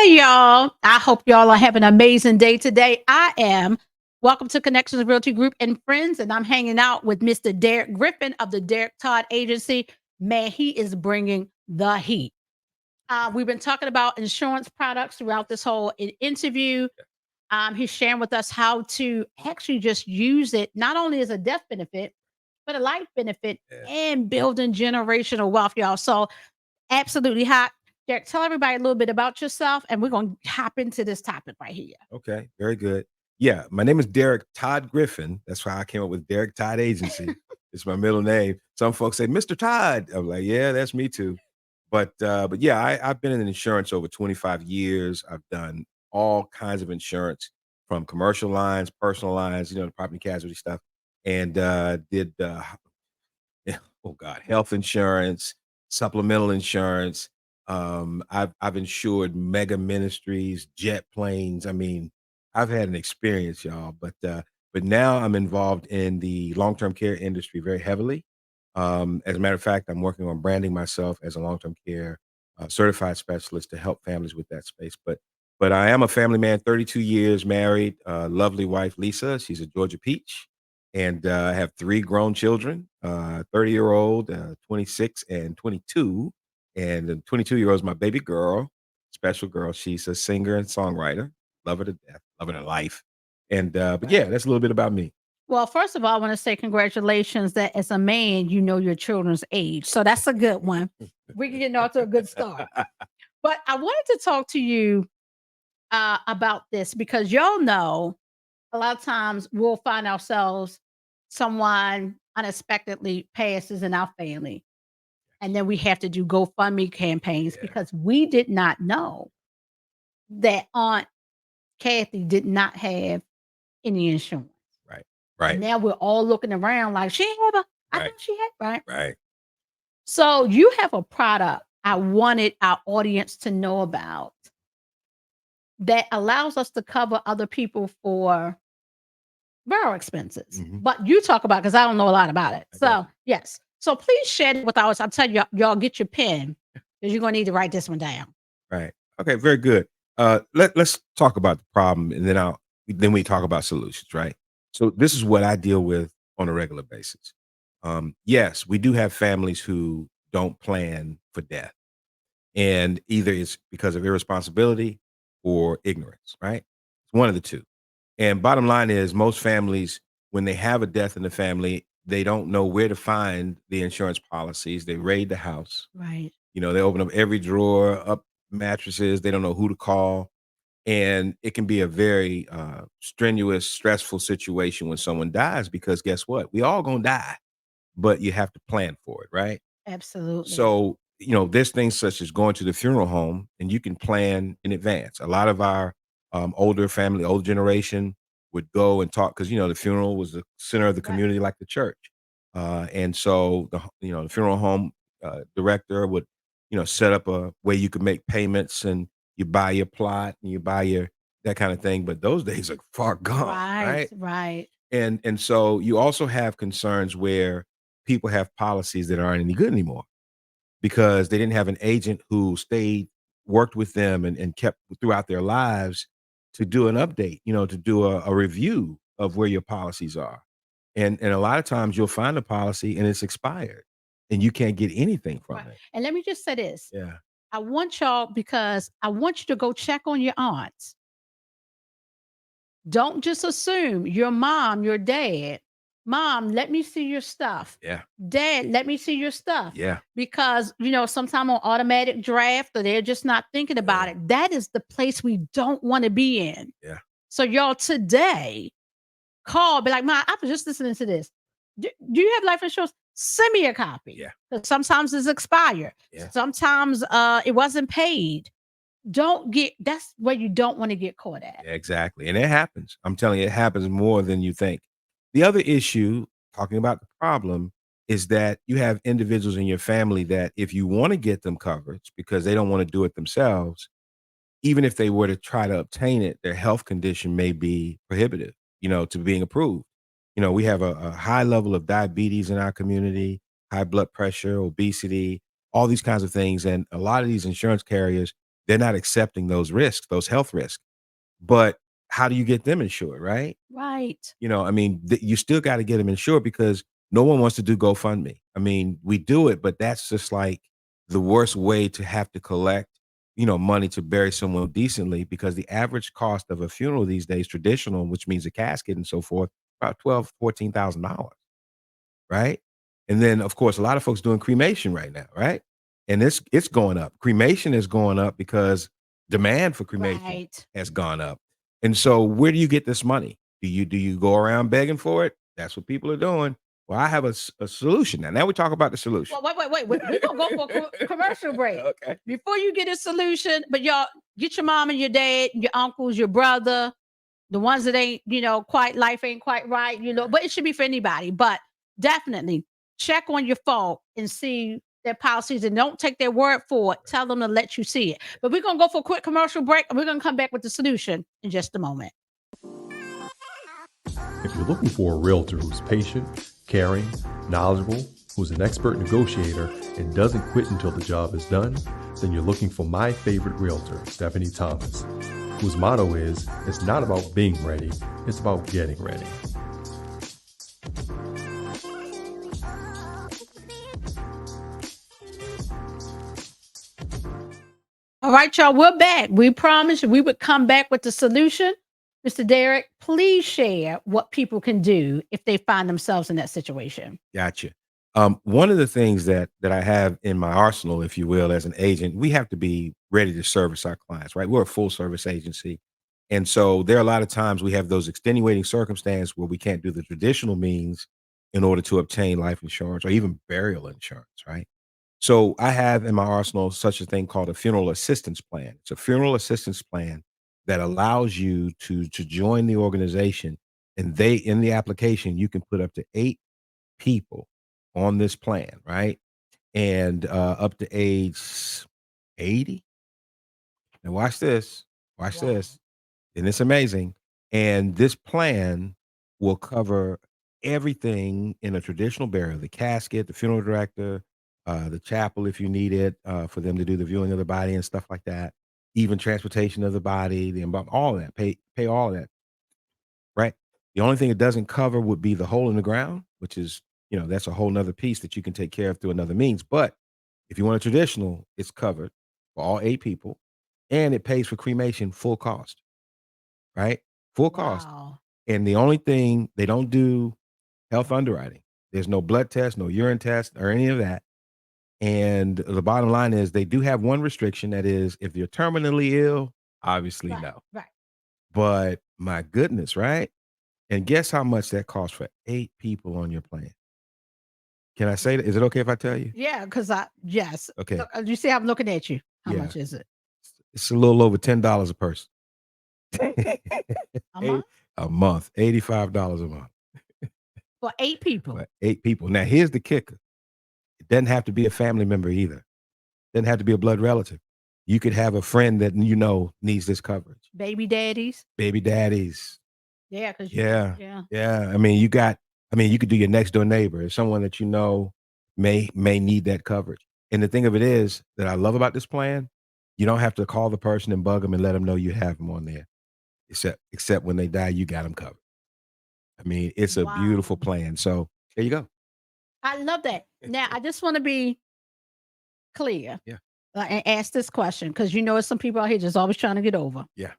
Hey, y'all. I hope y'all are having an amazing day today. I am. Welcome to Connections Realty Group and Friends, and I'm hanging out with Mr. Derek Griffin of the Derek Todd Agency. Man, he is bringing the heat. We've been talking about insurance products throughout this whole interview. He's sharing with us how to actually just use it, not only as a death benefit, but a life benefit Yeah. and building generational wealth, y'all. So absolutely hot. Derek, tell everybody a little bit about yourself, and we're going to hop into this topic right here. Okay. Very good. Yeah. My name is Derek Todd Griffin. That's why I came up with Derek Todd Agency. It's my middle name. Some folks say, Mr. Todd. I'm like, yeah, that's me too. But yeah, I've been in insurance over 25 years. I've done all kinds of insurance from commercial lines, personal lines, the property casualty stuff, and did oh God, health insurance, supplemental insurance. I've insured mega ministries, jet planes. I mean, I've had an experience, y'all. But now I'm involved in the long-term care industry very heavily. As a matter of fact, I'm working on branding myself as a long-term care certified specialist to help families with that space. But I am a family man, 32 years married, lovely wife Lisa. She's a Georgia peach, and I have three grown children, 30-year-old, 26, and 22. And the 22-year-old is my baby girl, special girl. She's a singer and songwriter. Love her to death, loving her life. But yeah, that's a little bit about me. Well, first of all, I want to say congratulations that as a man, you know your children's age. So that's a good one. We're getting off to a good start. But I wanted to talk to you about this because y'all know a lot of times we'll find ourselves someone unexpectedly passes in our family. And then we have to do GoFundMe campaigns Yeah. because we did not know that Aunt Kathy did not have any insurance. Right, And right, now we're all looking around like, she have a, I right, thought she had, right? right. So you have a product I wanted our audience to know about that allows us to cover other people for burial expenses. Mhm. But you talk about because I don't know a lot about it. I got So yes. So please share it with us. I'll tell you, y'all get your pen because you're gonna need to write this one down. Right. Okay, very good. Let's talk about the problem, and then we talk about solutions, right? So this is what I deal with on a regular basis. Yes, we do have families who don't plan for death, and either it's because of irresponsibility or ignorance, right? It's one of the two. And bottom line is, most families, when they have a death in the family, they don't know where to find the insurance policies. They raid the house. Right. They open up every drawer, up mattresses. They don't know who to call. And it can be a very strenuous, stressful situation when someone dies because guess what? We all gonna die, but you have to plan for it, right? Absolutely. So, there's things such as going to the funeral home and you can plan in advance. A lot of our older family, older generation would go and talk because, the funeral was the center of the Right. community like the church. And so, the funeral home director would, set up a way you could make payments and you buy your plot and you buy your, that kind of thing. But those days are far gone, Right. right? Right. And so you also have concerns where people have policies that aren't any good anymore because they didn't have an agent who stayed, worked with them and kept throughout their lives to do an update, to do a review of where your policies are. And a lot of times you'll find a policy and it's expired and you can't get anything Right. from it. And let me just say this. Yeah. I want y'all because I want you to go check on your aunts. Don't just assume your mom, your dad. Mom, let me see your stuff. Yeah. Dad, let me see your stuff. Yeah. Because, sometime on automatic draft or they're just not thinking about Yeah. it. That is the place we don't want to be in. Yeah. So, y'all, today, call, be like, Mom, I was just listening to this. Do you have life insurance? Send me a copy. Yeah. Because sometimes it's expired. Yeah. Sometimes it wasn't paid. That's where you don't want to get caught at. Yeah, exactly. And it happens. I'm telling you, it happens more than you think. The other issue, talking about the problem, is that you have individuals in your family that if you want to get them coverage because they don't want to do it themselves, even if they were to try to obtain it, their health condition may be prohibitive, to being approved. We have a high level of diabetes in our community, high blood pressure, obesity, all these kinds of things. And a lot of these insurance carriers they're not accepting those risks, those health risks. But how do you get them insured, right? Right. I mean, you still got to get them insured because no one wants to do GoFundMe. I mean, we do it, but that's just like the worst way to have to collect, money to bury someone decently because the average cost of a funeral these days, traditional, which means a casket and so forth, about $14,000, right? And then, of course, a lot of folks doing cremation right now, right? And it's going up. Cremation is going up because demand for cremation Right. has gone up. And so, where do you get this money? Do you go around begging for it? That's what people are doing. Well, I have a solution now. Now we talk about the solution. Well, wait. We're gonna go for a commercial break Okay. before you get a solution. But y'all get your mom and your dad, your uncles, your brother, the ones that ain't, quite life ain't quite right, but it should be for anybody. But definitely check on your phone and see their policies and don't take their word for it. Tell them to let you see it. But we're gonna go for a quick commercial break and we're gonna come back with the solution in just a moment. If you're looking for a realtor who's patient, caring, knowledgeable, who's an expert negotiator, and doesn't quit until the job is done, then you're looking for my favorite realtor, Stephanie Thomas, whose motto is, it's not about being ready, it's about getting ready. All right, y'all, we're back. We promised we would come back with the solution. Mr. Derek, please share what people can do if they find themselves in that situation. Gotcha. One of the things that I have in my arsenal, if you will, as an agent, we have to be ready to service our clients, right? We're a full service agency. And so there are a lot of times we have those extenuating circumstances where we can't do the traditional means in order to obtain life insurance or even burial insurance, right? So I have in my arsenal such a thing called a funeral assistance plan. It's a funeral assistance plan that allows you to join the organization, and they in the application you can put up to 8 people on this plan, right? And up to age 80. Now watch this. Watch Wow. this. And it's amazing. And this plan will cover everything in a traditional burial: the casket, the funeral director, the chapel if you need it, for them to do the viewing of the body and stuff like that. Even transportation of the body, the embalm, all of that. Pay all of that, right? The only thing it doesn't cover would be the hole in the ground, which is, that's a whole nother piece that you can take care of through another means. But if you want a traditional, it's covered for all 8 people, and it pays for cremation full cost, right? Full cost. Wow. And the only thing they don't do health underwriting. There's no blood test, no urine test, or any of that. And the bottom line is they do have one restriction, that is if you're terminally ill, obviously Right. no. Right. But my goodness, right? And guess how much that costs for 8 people on your plan? Can I say that? Is it okay if I tell you? Yeah, because yes. Okay. Look, you see, I'm looking at you. How Yeah. much is it? It's a little over $10 a person. A month? A month, $85 a month For 8 people. for 8 people. Now, here's the kicker. It doesn't have to be a family member either. Doesn't have to be a blood relative. You could have a friend that needs this coverage. Baby daddies. Baby daddies. Yeah, because Yeah. yeah. Yeah. You could do your next door neighbor, someone that may need that coverage. And the thing of it is that I love about this plan, you don't have to call the person and bug them and let them know you have them on there. Except when they die, you got them covered. I mean, it's a Wow. beautiful plan. So there you go. I love that. Now, I just want to be clear Yeah. and ask this question because there's some people out here just always trying to get over. Yeah.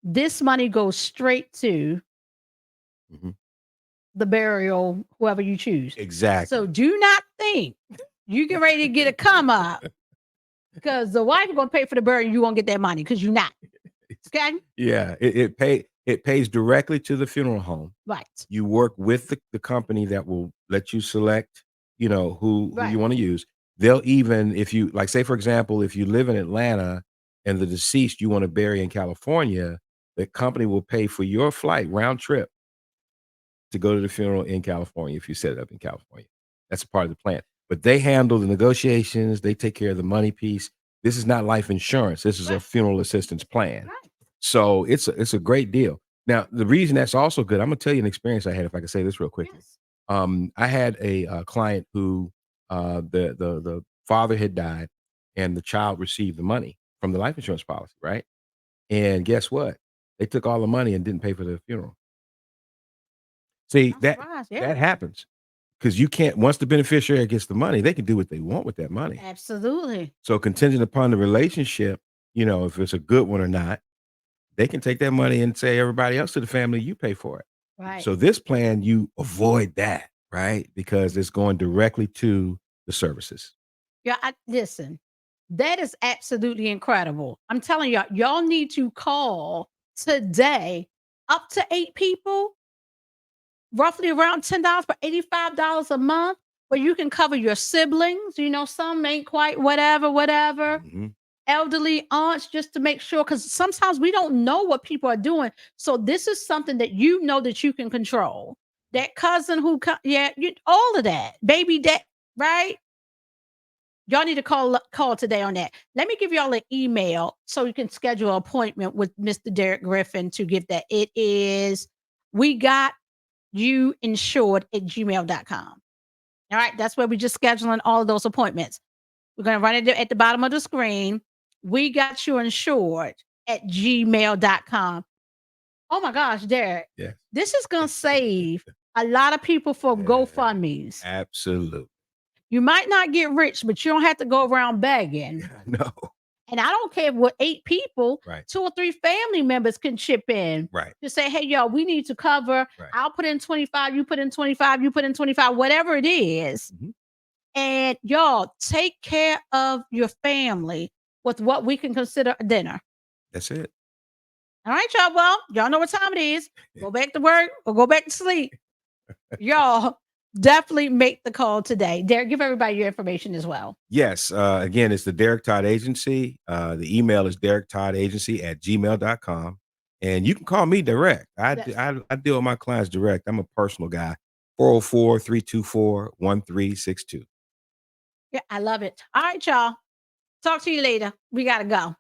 This money goes straight to Mhm. the burial, whoever you choose. Exactly. So do not think you get ready to get a come up because the wife is going to pay for the burial. You won't get that money because you're not. Okay. Yeah. It pays directly to the funeral home. Right. You work with the company that will let you select, who Right. you want to use. They'll even, if you like, say, for example, if you live in Atlanta and the deceased you want to bury in California, the company will pay for your flight round trip to go to the funeral in California if you set it up in California. That's a part of the plan. But they handle the negotiations, they take care of the money piece. This is not life insurance. This is a Right. funeral assistance plan. Right. So it's a great deal. Now, the reason that's also good, I'm gonna tell you an experience I had, if I can say this real quickly. Yes. I had a client who the father had died, and the child received the money from the life insurance policy, right? And guess what? They took all the money and didn't pay for the funeral. See, I'm that surprised. Yeah, that happens because you can't. Once the beneficiary gets the money, they can do what they want with that money. absolutely. So contingent upon the relationship, if it's a good one or not, they can take that money and say, everybody else to the family, you pay for it. Right. So this plan, you avoid that, right? Because it's going directly to the services. Yeah, listen, that is absolutely incredible. I'm telling y'all need to call today up to 8 people, roughly around $10 for $85 a month, where you can cover your siblings. Some ain't quite whatever. Mhm. Elderly aunts, just to make sure, because sometimes we don't know what people are doing. So this is something that that you can control. That cousin who, all of that, baby dad, right? Y'all need to call today on that. Let me give y'all an email so you can schedule an appointment with Mr. Derek Griffin to give that. It is we got you insured at gmail.com. All right, that's where we're just scheduling all of those appointments. We're going to run it at the bottom of the screen. We got you insured at gmail.com. Oh my gosh, Derek. Yeah. This is going to save a lot of people for GoFundMe's. Absolutely. You might not get rich, but you don't have to go around begging. No. And I don't care what 8 people, Right. 2 or 3 family members can chip in. Right. To say, hey, y'all, we need to cover. Right. I'll put in 25, you put in 25, you put in 25, whatever it is. Mhm. And y'all take care of your family with what we can consider a dinner. That's it. All right, y'all. Well, y'all know what time it is. Go back to work or go back to sleep. Y'all definitely make the call today. Derek, give everybody your information as well. Yes. Again, it's the Derek Todd Agency. The email is derektoddagency@gmail.com. And you can call me direct. I deal with my clients direct. I'm a personal guy. 404-324-1362. Yeah, I love it. All right, y'all. Talk to you later. We got to go.